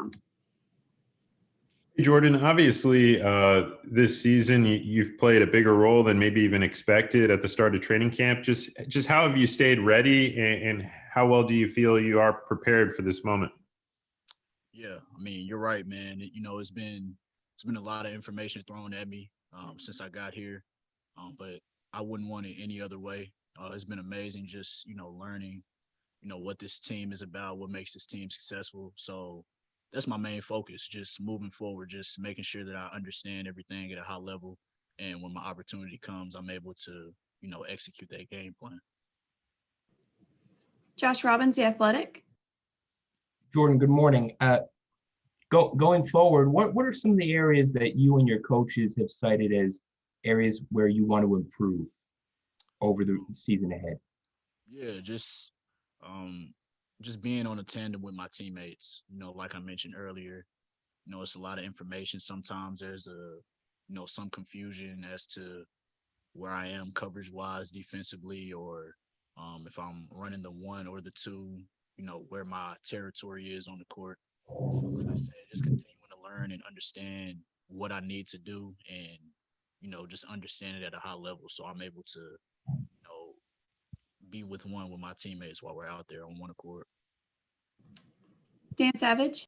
jodanbone.com. Hey, Jordan, obviously this season you've played a bigger role than maybe even expected at the start of training camp. Just how have you stayed ready, and how well do you feel you are prepared for this moment? Yeah, I mean, you're right, man. It's been a lot of information thrown at me since I got here, but I wouldn't want it any other way. It's been amazing, just learning, what this team is about, what makes this team successful. So that's my main focus, just moving forward, just making sure that I understand everything at a high level, and when my opportunity comes, I'm able to, execute that game plan. Josh Robbins, The Athletic. Jordan, good morning. Going forward, what are some of the areas that you and your coaches have cited as areas where you want to improve over the season ahead? Yeah, just being on a tandem with my teammates. Like I mentioned earlier, it's a lot of information. Sometimes there's some confusion as to where I am coverage wise defensively, or if I'm running the one or the two, where my territory is on the court. So like I said, just continuing to learn and understand what I need to do, and just understand it at a high level, so I'm able to be with my teammates while we're out there on one accord. Dan Savage.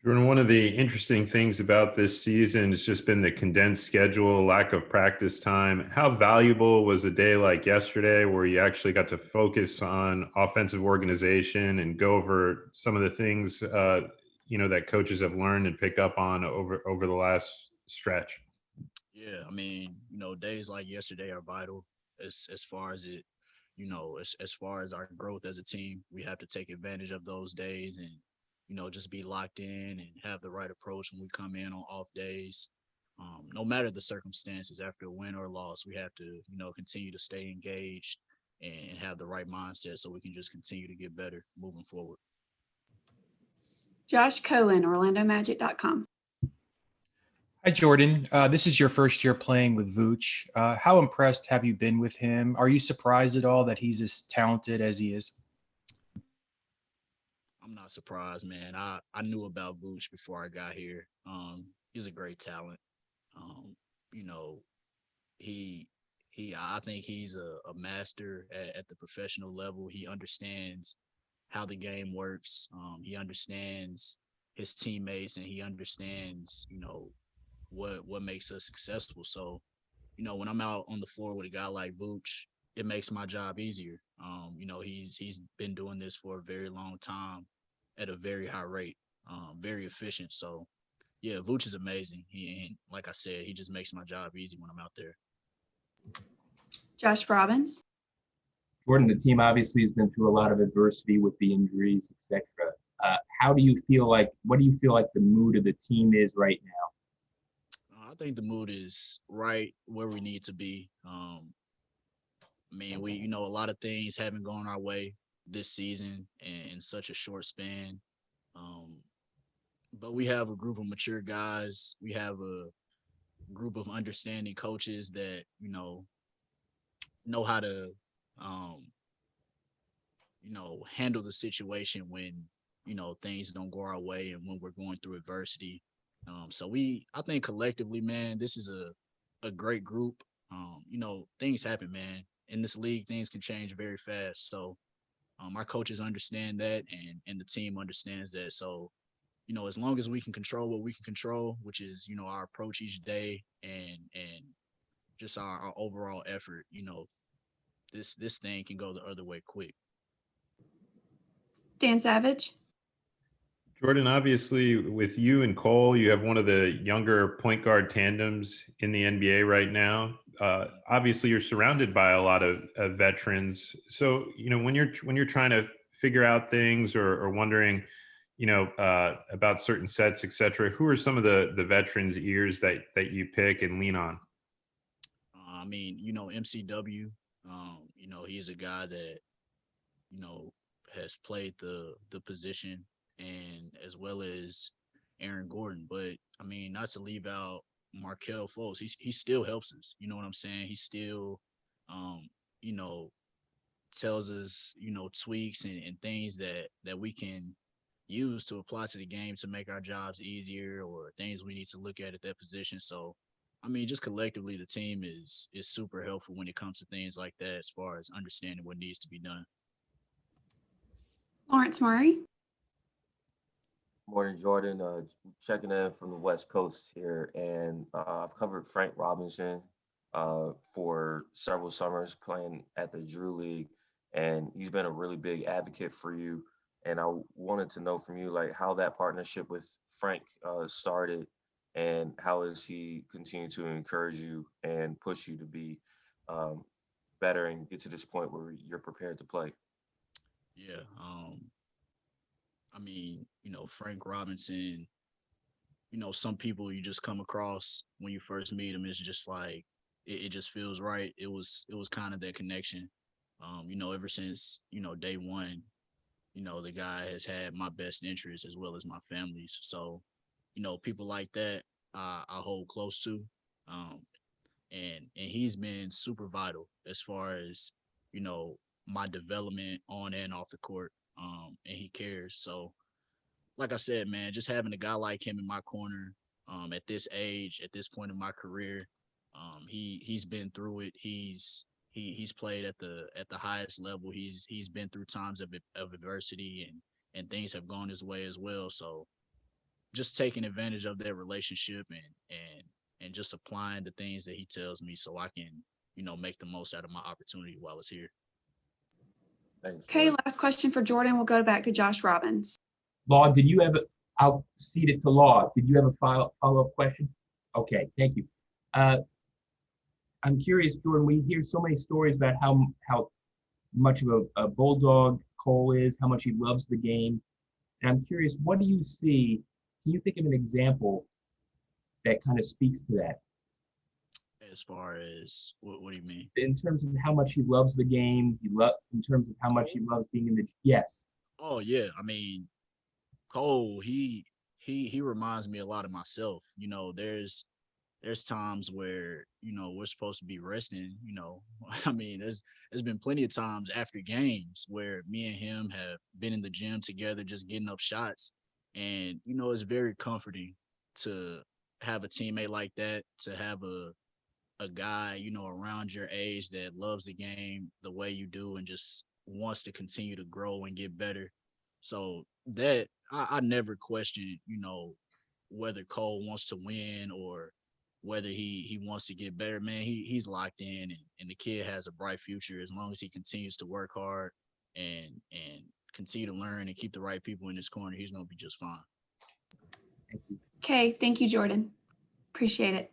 Jordan, one of the interesting things about this season has just been the condensed schedule, lack of practice time. How valuable was a day like yesterday where you actually got to focus on offensive organization and go over some of the things, that coaches have learned and pick up on over the last stretch? Yeah, I mean, days like yesterday are vital as far as it, as far as our growth as a team. We have to take advantage of those days, and just be locked in and have the right approach when we come in on off days. No matter the circumstances, after a win or loss, we have to, continue to stay engaged and have the right mindset, so we can just continue to get better moving forward. Josh Cohen, OrlandoMagic.com. Hi, Jordan. This is your first year playing with Vooch. How impressed have you been with him? Are you surprised at all that he's as talented as he is? I'm not surprised, man. I knew about Vooch before I got here. He's a great talent. Um, you know, he I think he's a master at the professional level. He understands how the game works. He understands his teammates, and he understands, what makes us successful. So, when I'm out on the floor with a guy like Vooch, it makes my job easier. He's been doing this for a very long time at a very high rate, very efficient. So, yeah, Vooch is amazing. And like I said, he just makes my job easy when I'm out there. Josh Robbins. Jordan, the team obviously has been through a lot of adversity with the injuries, etc. What do you feel like the mood of the team is right now? I think the mood is right where we need to be. A lot of things haven't gone our way this season in such a short span. But we have a group of mature guys. We have a group of understanding coaches that, know how to, handle the situation when, things don't go our way and when we're going through adversity. I think collectively, man, this is a great group. Things happen, man. In this league, things can change very fast. So our coaches understand that, and the team understands that. So, as long as we can control what we can control, which is, our approach each day and just our overall effort, this thing can go the other way quick. Dan Savage. Jordan, obviously with you and Cole, you have one of the younger point guard tandems in the NBA right now. Obviously you're surrounded by a lot of veterans. So, when you're trying to figure out things or wondering, about certain sets, et cetera, who are some of the veterans' ears that you pick and lean on? MCW, he's a guy that, has played the position, and as well as Aaron Gordon. But not to leave out Markelle Fultz. He still helps us. You know what I'm saying? He still, you know, tells us, tweaks and things that we can, use to apply to the game to make our jobs easier or things we need to look at that position. So, I mean, just collectively, the team is super helpful when it comes to things like that, as far as understanding what needs to be done. Lawrence Murray. Morning, Jordan. Checking in from the West Coast here, and I've covered Frank Robinson for several summers playing at the Drew League, and he's been a really big advocate for you. And I wanted to know from you, like, how that partnership with Frank started, and how has he continued to encourage you and push you to be better and get to this point where you're prepared to play. Yeah. I mean, Frank Robinson, some people you just come across when you first meet them, it's just like it just feels right. It was kind of that connection. Ever since, day one, the guy has had my best interest as well as my family's. So, people like that I hold close to. Um, and he's been super vital as far as, my development on and off the court. And he cares. So, like I said, man, just having a guy like him in my corner, at this age, at this point in my career, he's been through it. He's played at the highest level. He's been through times of adversity, and things have gone his way as well. So just taking advantage of that relationship and just applying the things that he tells me so I can, make the most out of my opportunity while it's here. Thanks, Okay, Jordan. last question for Jordan. We'll go back to Josh Robbins. Law, did you have I'll cede it to Law. Did you have a follow-up question? Okay, thank you. I'm curious, Jordan, we hear so many stories about how much of a bulldog Cole is, how much he loves the game. And I'm curious, what do you see? Can you think of an example that kind of speaks to that? As far as what do you mean? In terms of how much he loves the game, in terms of how much he loves being in the yes. Oh yeah, I mean, Cole, he reminds me a lot of myself. There's times where, we're supposed to be resting, I mean, there's been plenty of times after games where me and him have been in the gym together, just getting up shots. And, it's very comforting to have a teammate like that, to have a guy, around your age that loves the game the way you do and just wants to continue to grow and get better. So that I never question, whether Cole wants to win or whether he wants to get better. Man, he's locked in, and the kid has a bright future as long as he continues to work hard and continue to learn and keep the right people in his corner. He's gonna be just fine. Thank you. Okay, thank you, Jordan. Appreciate it.